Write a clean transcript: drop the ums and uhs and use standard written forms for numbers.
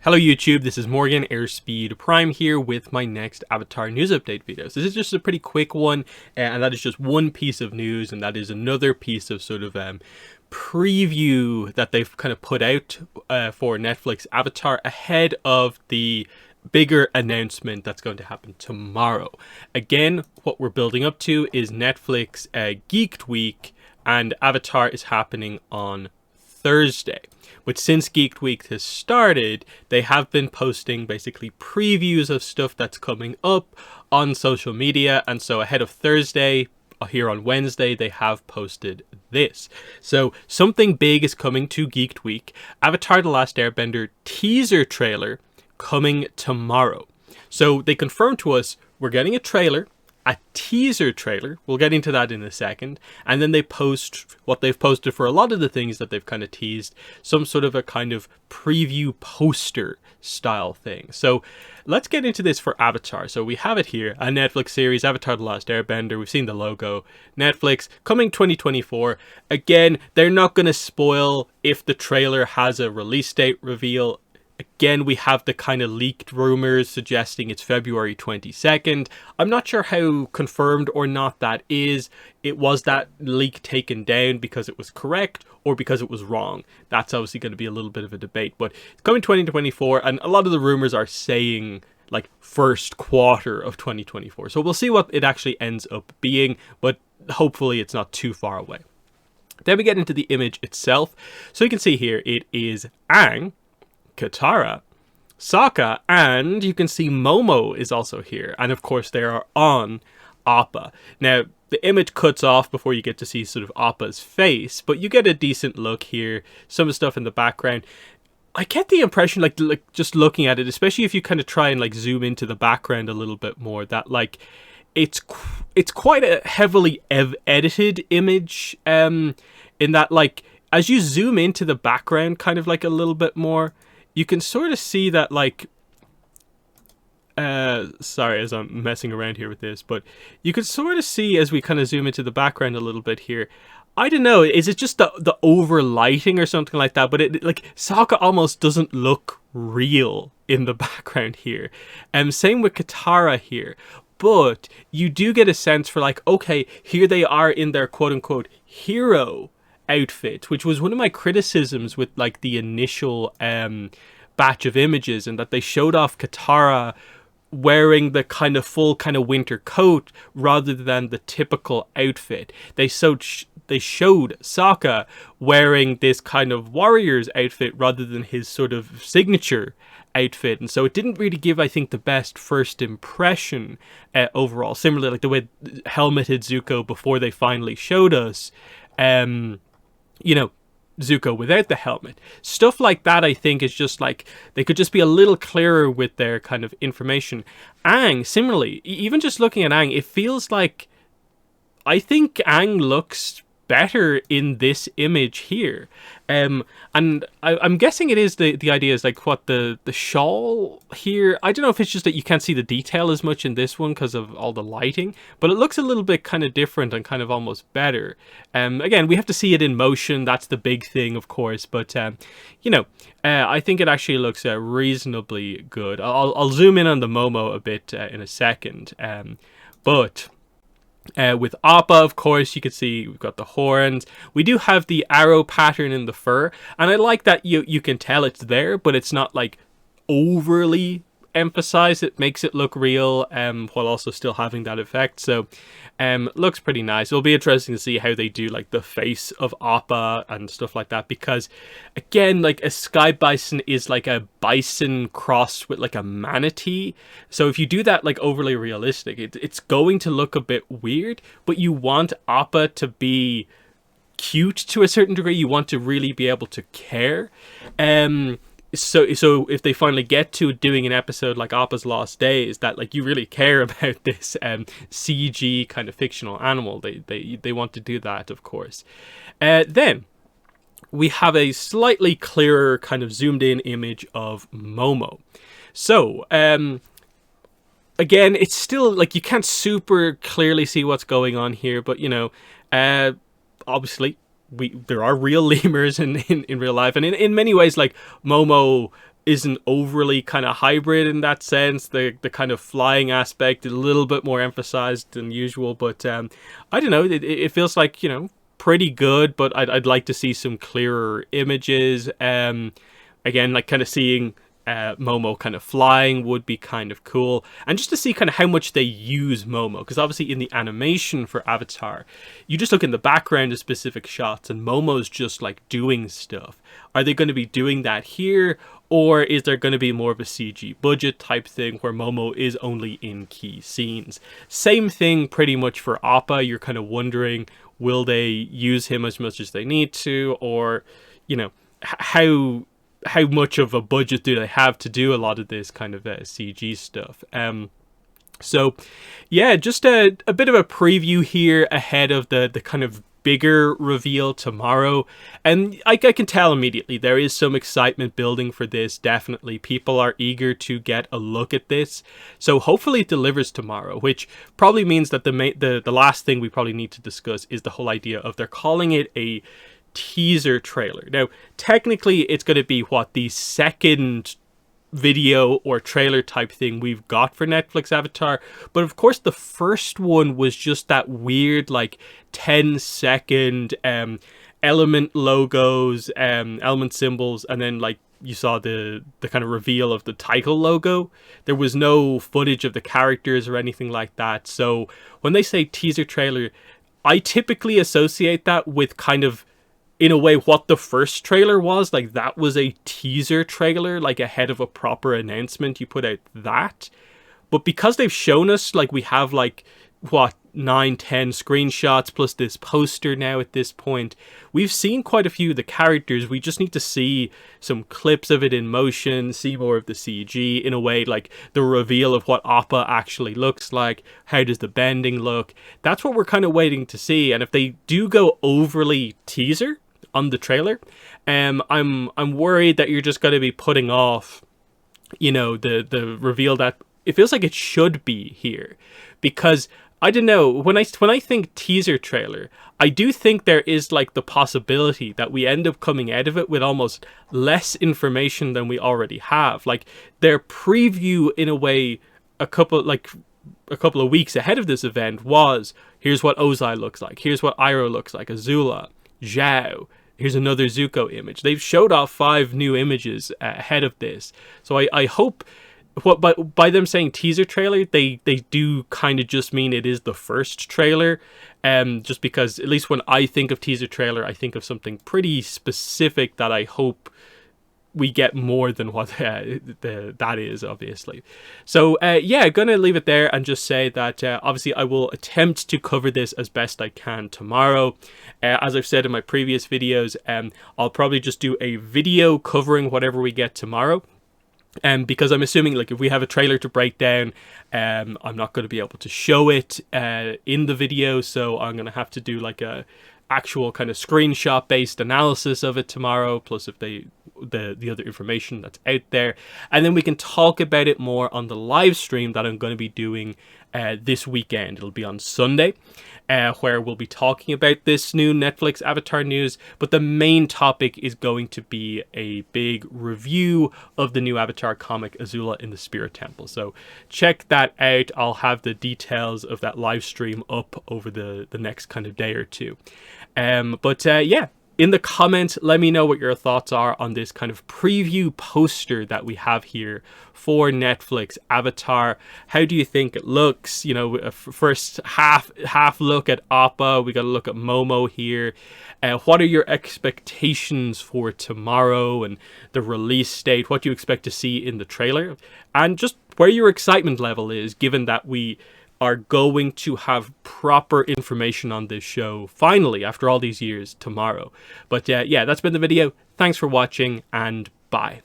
Hello YouTube, this is Morgan Airspeed Prime here with my next Avatar news update video. So this is just a pretty quick one, and that is just one piece of news, and that is another piece of sort of preview that they've kind of put out for Netflix Avatar ahead of the bigger announcement that's going to happen tomorrow. Again, what we're building up to is Netflix Geeked Week, and Avatar is happening on Thursday. But since Geeked Week has started, they have been posting basically previews of stuff that's coming up on social media. And so ahead of Thursday, here on Wednesday, they have posted this. So something big is coming to Geeked Week. Avatar The Last Airbender teaser trailer coming tomorrow. So they confirmed to us we're getting a trailer, a teaser trailer. We'll get into that in a second. And then they post what they've posted for a lot of the things that they've kind of teased, some sort of a kind of preview poster style thing. So let's get into this for Avatar. So we have it here, a Netflix series, Avatar The Last Airbender. We've seen the logo. Netflix, coming 2024. Again, they're not going to spoil if the trailer has a release date reveal. Again, we have the kind of leaked rumors suggesting it's February 22nd. I'm not sure how confirmed or not that is. It was that leak taken down because it was correct or because it was wrong. That's obviously going to be a little bit of a debate, but it's coming 2024, and a lot of the rumors are saying like first quarter of 2024. So we'll see what it actually ends up being, but hopefully it's not too far away. Then we get into the image itself. So you can see here, it is Aang, Katara, Sokka, and you can see Momo is also here. And of course they are on Appa. Now, the image cuts off before you get to see sort of Appa's face, but you get a decent look here. Some of the stuff in the background. I get the impression, like just looking at it, especially if you kind of try and like zoom into the background a little bit more, that like it's quite a heavily edited image, in that like as you zoom into the background kind of like a little bit more, you can sort of see that like, sorry as I'm messing around here with this, but you can sort of see as we kind of zoom into the background a little bit here. I don't know, is it just the over lighting or something like that? But it like Sokka almost doesn't look real in the background here. Same with Katara here. But you do get a sense for like, okay, here they are in their quote unquote hero outfit, which was one of my criticisms with like the initial batch of images, and that they showed off Katara wearing the kind of full kind of winter coat rather than the typical outfit. They showed Sokka wearing this kind of warrior's outfit rather than his sort of signature outfit, and so it didn't really give, I think, the best first impression overall. Similarly, like the way helmeted Zuko before they finally showed us you know, Zuko without the helmet. Stuff like that, I think, is just like, they could just be a little clearer with their kind of information. Aang, similarly, even just looking at Aang, it feels like, I think Aang looks better in this image here. And I'm guessing it is the idea is like what the shawl here. I don't know if it's just that you can't see the detail as much in this one because of all the lighting, but it looks a little bit kind of different and kind of almost better. Again, we have to see it in motion. That's the big thing, of course, but you know, I think it actually looks reasonably good. I'll zoom in on the Momo a bit in a second, but with Appa, of course, you can see we've got the horns. We do have the arrow pattern in the fur, and I like that you can tell it's there, but it's not like overly emphasized. It makes it look real, while also still having that effect. So looks pretty nice. It'll be interesting to see how they do like the face of Appa and stuff like that, because again, like a sky bison is like a bison crossed with like a manatee. So if you do that like overly realistic, it's going to look a bit weird, but you want Appa to be cute to a certain degree. You want to really be able to care. So if they finally get to doing an episode like Appa's Lost Days, that like you really care about this CG kind of fictional animal, they want to do that, of course. Then we have a slightly clearer kind of zoomed in image of Momo. So again, it's still like you can't super clearly see what's going on here, but you know, obviously there are real lemurs in real life, and in many ways, like Momo isn't overly kind of hybrid in that sense. The kind of flying aspect is a little bit more emphasized than usual, but I don't know. It feels like, you know, pretty good, but I'd like to see some clearer images. Again, like kind of seeing Momo kind of flying would be kind of cool, and just to see kind of how much they use Momo, because obviously in the animation for Avatar, you just look in the background of specific shots and Momo's just like doing stuff. Are they going to be doing that here, or is there going to be more of a CG budget type thing where Momo is only in key scenes? Same thing pretty much for Appa. You're kind of wondering, will they use him as much as they need to, or, you know, how much of a budget do they have to do a lot of this kind of CG stuff? So yeah, just a bit of a preview here ahead of the kind of bigger reveal tomorrow. And I can tell immediately there is some excitement building for this. Definitely people are eager to get a look at this, so hopefully it delivers tomorrow, which probably means that the last thing we probably need to discuss is the whole idea of they're calling it a teaser trailer. Now technically it's going to be what, the second video or trailer type thing we've got for Netflix Avatar, but of course the first one was just that weird like 10-second element logos, element symbols, and then like you saw the kind of reveal of the title logo. There was no footage of the characters or anything like that. So when they say teaser trailer, I typically associate that with kind of, in a way, what the first trailer was. Like that was a teaser trailer, like ahead of a proper announcement you put out that. But because they've shown us, like, we have like what, 9-10 screenshots plus this poster now at this point, we've seen quite a few of the characters. We just need to see some clips of it in motion, see more of the CG, in a way, like the reveal of what Appa actually looks like. How does the bending look? That's what we're kind of waiting to see. And if they do go overly teaser on the trailer, I'm worried that you're just going to be putting off, you know, the reveal that it feels like it should be here. Because I don't know, when I think teaser trailer, I do think there is like the possibility that we end up coming out of it with almost less information than we already have. Like their preview, in a way, a couple of weeks ahead of this event was, here's what Ozai looks like, here's what Iroh looks like, Azula, Zhao, here's another Zuko image. They've showed off 5 new images ahead of this. So I hope, by them saying teaser trailer, they do kind of just mean it is the first trailer. Just because, at least when I think of teaser trailer, I think of something pretty specific that I hope we get more than what that is, obviously. So yeah, gonna leave it there and just say that obviously I will attempt to cover this as best I can tomorrow. As I've said in my previous videos, I'll probably just do a video covering whatever we get tomorrow. Because I'm assuming, like, if we have a trailer to break down, I'm not going to be able to show it in the video, so I'm going to have to do like a actual kind of screenshot based analysis of it tomorrow, plus if the other information that's out there, and then we can talk about it more on the live stream that I'm going to be doing this weekend. It'll be on Sunday, where we'll be talking about this new Netflix Avatar news, but the main topic is going to be a big review of the new Avatar comic, Azula in the Spirit Temple. So check that out. I'll have the details of that live stream up over the next kind of day or two. But yeah, in the comments, let me know what your thoughts are on this kind of preview poster that we have here for Netflix Avatar. How do you think it looks? You know, first half look at Appa. We got to look at Momo here. What are your expectations for tomorrow and the release date? What do you expect to see in the trailer? And just where your excitement level is, given that we are going to have proper information on this show finally after all these years tomorrow. But yeah, that's been the video. Thanks for watching, and bye.